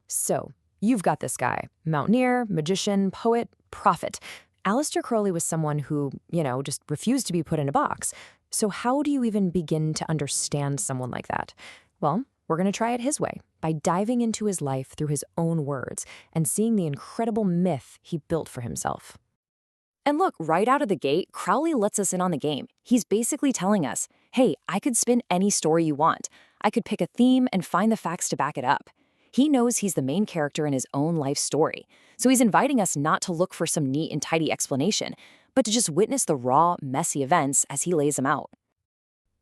So, you've got this guy, mountaineer, magician, poet, prophet. Aleister Crowley was someone who, just refused to be put in a box. So how do you even begin to understand someone like that? Well, we're going to try it his way, by diving into his life through his own words and seeing the incredible myth he built for himself. And look, right out of the gate, Crowley lets us in on the game. He's basically telling us, hey, I could spin any story you want. I could pick a theme and find the facts to back it up. He knows he's the main character in his own life story. So he's inviting us not to look for some neat and tidy explanation, but to just witness the raw, messy events as he lays them out.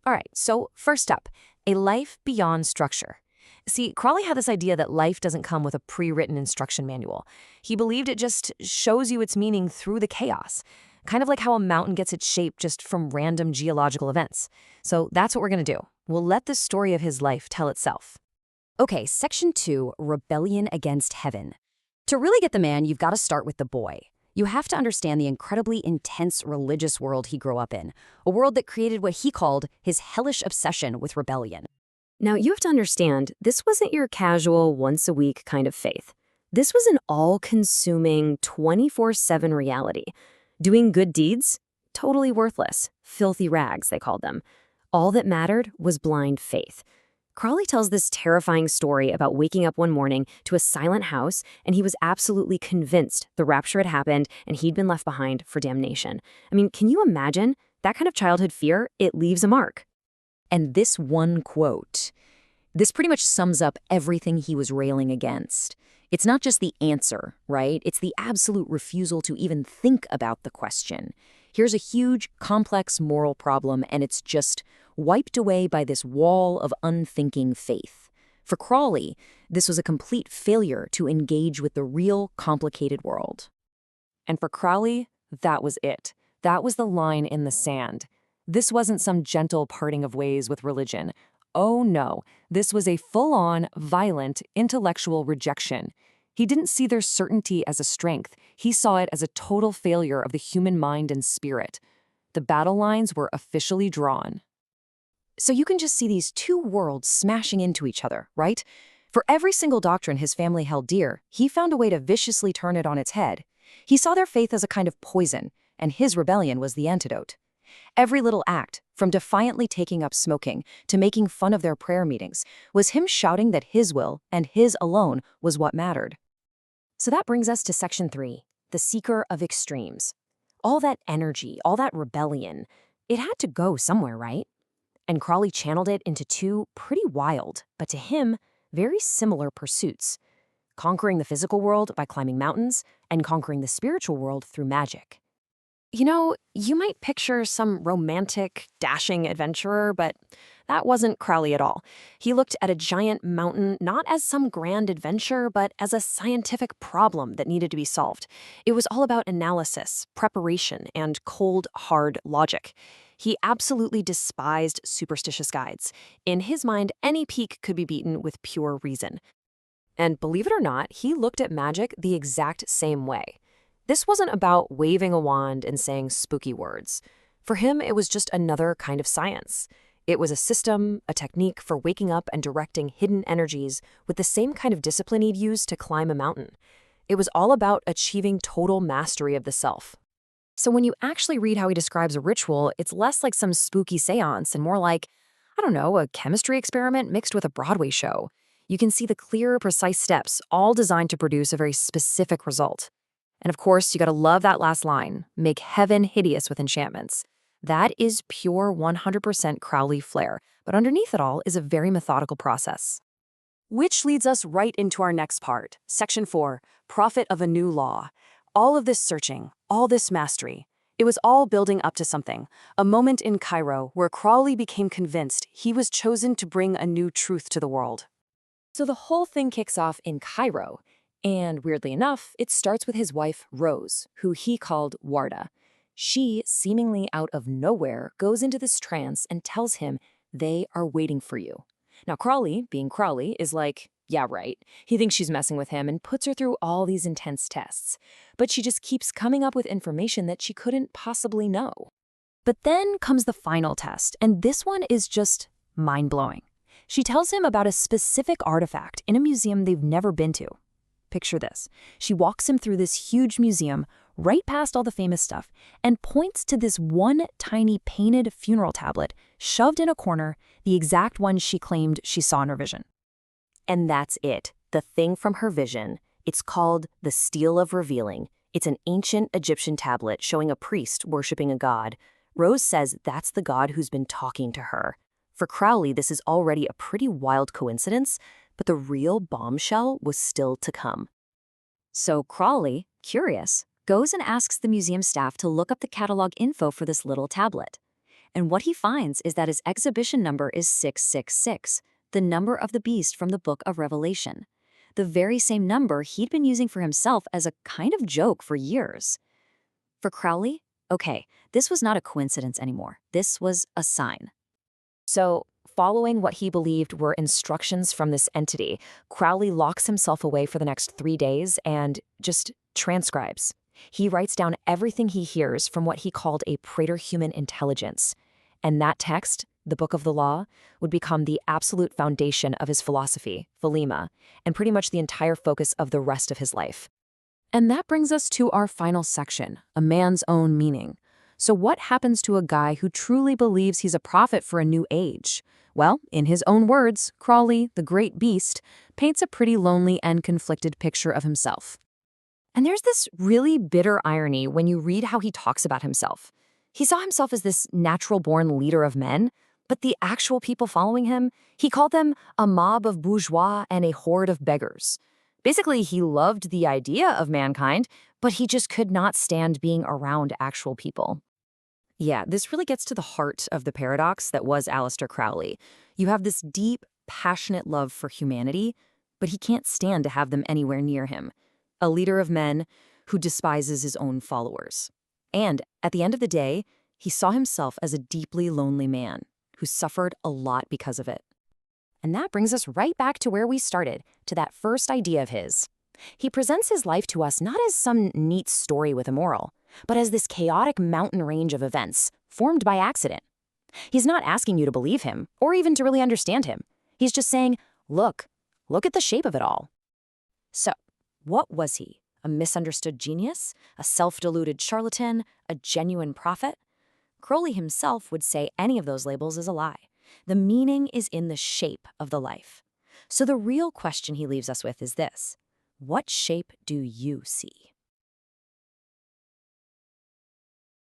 All right, so first up, a life beyond structure. See, Crowley had this idea that life doesn't come with a pre-written instruction manual. He believed it just shows you its meaning through the chaos, kind of like how a mountain gets its shape just from random geological events. So that's what we're going to do. We'll let the story of his life tell itself. Okay, Section 2, Rebellion Against Heaven. To really get the man, you've got to start with the boy. You have to understand the incredibly intense religious world he grew up in, a world that created what he called his hellish obsession with rebellion. Now, you have to understand, this wasn't your casual, once-a-week kind of faith. This was an all-consuming, 24/7 reality. Doing good deeds? Totally worthless. Filthy rags, they called them. All that mattered was blind faith. Crowley tells this terrifying story about waking up one morning to a silent house, and he was absolutely convinced the rapture had happened and he'd been left behind for damnation. I mean, can you imagine? That kind of childhood fear, it leaves a mark. And this one quote, this pretty much sums up everything he was railing against. It's not just the answer, right? It's the absolute refusal to even think about the question. Here's a huge, complex moral problem, and it's just wiped away by this wall of unthinking faith. For Crowley, this was a complete failure to engage with the real, complicated world. And for Crowley, that was it. That was the line in the sand. This wasn't some gentle parting of ways with religion. Oh no, this was a full-on, violent, intellectual rejection. He didn't see their certainty as a strength. He saw it as a total failure of the human mind and spirit. The battle lines were officially drawn. So you can just see these two worlds smashing into each other, right? For every single doctrine his family held dear, he found a way to viciously turn it on its head. He saw their faith as a kind of poison, and his rebellion was the antidote. Every little act, from defiantly taking up smoking to making fun of their prayer meetings, was him shouting that his will, and his alone, was what mattered. So that brings us to Section 3, the seeker of extremes. All that energy, all that rebellion, it had to go somewhere, right? And Crowley channeled it into two pretty wild, but to him, very similar pursuits: conquering the physical world by climbing mountains, and conquering the spiritual world through magic. You might picture some romantic, dashing adventurer, but that wasn't Crowley at all. He looked at a giant mountain not as some grand adventure, but as a scientific problem that needed to be solved. It was all about analysis, preparation, and cold, hard logic. He absolutely despised superstitious guides. In his mind, any peak could be beaten with pure reason. And believe it or not, he looked at magic the exact same way. This wasn't about waving a wand and saying spooky words. For him, it was just another kind of science. It was a system, a technique for waking up and directing hidden energies with the same kind of discipline he'd use to climb a mountain. It was all about achieving total mastery of the self. So when you actually read how he describes a ritual, it's less like some spooky seance and more like, a chemistry experiment mixed with a Broadway show. You can see the clear, precise steps, all designed to produce a very specific result. And of course, you gotta love that last line, make heaven hideous with enchantments. That is pure 100% Crowley flair, but underneath it all is a very methodical process. Which leads us right into our next part, Section 4, Prophet of a New Law. All of this searching, all this mastery, it was all building up to something, a moment in Cairo where Crowley became convinced he was chosen to bring a new truth to the world. So the whole thing kicks off in Cairo. And weirdly enough, it starts with his wife, Rose, who he called Warda. She, seemingly out of nowhere, goes into this trance and tells him they are waiting for you. Now, Crowley, being Crowley, is like, yeah, right. He thinks she's messing with him and puts her through all these intense tests. But she just keeps coming up with information that she couldn't possibly know. But then comes the final test, and this one is just mind-blowing. She tells him about a specific artifact in a museum they've never been to. Picture this. She walks him through this huge museum, right past all the famous stuff, and points to this one tiny painted funeral tablet shoved in a corner, the exact one she claimed she saw in her vision. And that's it, the thing from her vision. It's called the Stele of Revealing. It's an ancient Egyptian tablet showing a priest worshiping a god. Rose says that's the god who's been talking to her. For Crowley, this is already a pretty wild coincidence, but the real bombshell was still to come. So Crowley, curious, goes and asks the museum staff to look up the catalog info for this little tablet. And what he finds is that his exhibition number is 666, the number of the beast from the Book of Revelation. The very same number he'd been using for himself as a kind of joke for years. For Crowley, okay, this was not a coincidence anymore. This was a sign. So, following what he believed were instructions from this entity, Crowley locks himself away for the next 3 days and just transcribes. He writes down everything he hears from what he called a praeter-human intelligence. And that text, the Book of the Law, would become the absolute foundation of his philosophy, Thelema, and pretty much the entire focus of the rest of his life. And that brings us to our final section, a man's own meaning. So what happens to a guy who truly believes he's a prophet for a new age? Well, in his own words, Crowley, the great beast, paints a pretty lonely and conflicted picture of himself. And there's this really bitter irony when you read how he talks about himself. He saw himself as this natural-born leader of men, but the actual people following him, he called them a mob of bourgeois and a horde of beggars. Basically, he loved the idea of mankind, but he just could not stand being around actual people. Yeah, this really gets to the heart of the paradox that was Aleister Crowley. You have this deep, passionate love for humanity, but he can't stand to have them anywhere near him. A leader of men who despises his own followers. And at the end of the day, he saw himself as a deeply lonely man who suffered a lot because of it. And that brings us right back to where we started, to that first idea of his. He presents his life to us not as some neat story with a moral, but as this chaotic mountain range of events formed by accident. He's not asking you to believe him, or even to really understand him. He's just saying, look at the shape of it all. So, what was he? A misunderstood genius? A self-deluded charlatan? A genuine prophet? Crowley himself would say any of those labels is a lie. The meaning is in the shape of the life. So the real question he leaves us with is this: what shape do you see?